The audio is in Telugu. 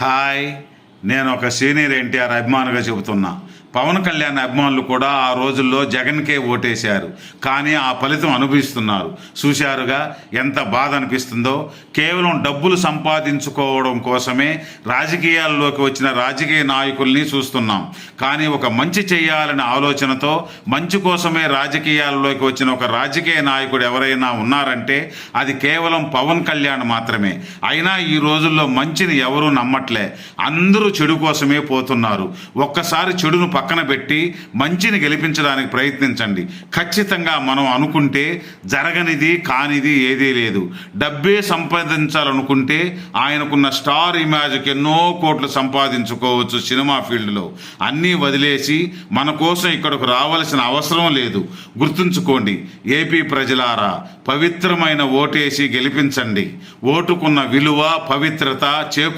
హాయ్, నేను ఒక సీనియర్ ఎన్టీఆర్ అభిమానిగా చెబుతున్నా. పవన్ కళ్యాణ్ అభిమానులు కూడా ఆ రోజుల్లో జగన్కే ఓటేశారు, కానీ ఆ ఫలితం అనుభవిస్తున్నారు. చూశారుగా ఎంత బాధ అనిపిస్తుందో. కేవలం డబ్బులు సంపాదించుకోవడం కోసమే రాజకీయాల్లోకి వచ్చిన రాజకీయ నాయకుల్ని చూస్తున్నాం. కానీ ఒక మంచి చేయాలనే ఆలోచనతో మంచి కోసమే రాజకీయాల్లోకి వచ్చిన ఒక రాజకీయ నాయకుడు ఎవరైనా ఉన్నారంటే అది కేవలం పవన్ కళ్యాణ్ మాత్రమే. అయినా ఈ రోజుల్లో మంచిని ఎవరూ నమ్మట్లే. అందరూ చెడు కోసమే పోతున్నారు. ఒక్కసారి చెడును పక్కన పెట్టి మంచిని గెలిపించడానికి ప్రయత్నించండి. ఖచ్చితంగా మనం అనుకుంటే జరగనిది కానిది ఏదీ లేదు. డబ్బే సంపాదించాలనుకుంటే ఆయనకున్న స్టార్ ఇమేజ్కి ఎన్నో కోట్లు సంపాదించుకోవచ్చు సినిమా ఫీల్డ్లో. అన్నీ వదిలేసి మన కోసం ఇక్కడకు రావాల్సిన అవసరం లేదు. గుర్తుంచుకోండి ఏపీ ప్రజలారా, పవిత్రమైన ఓటేసి గెలిపించండి. ఓటుకున్న విలువ, పవిత్రత చేకూ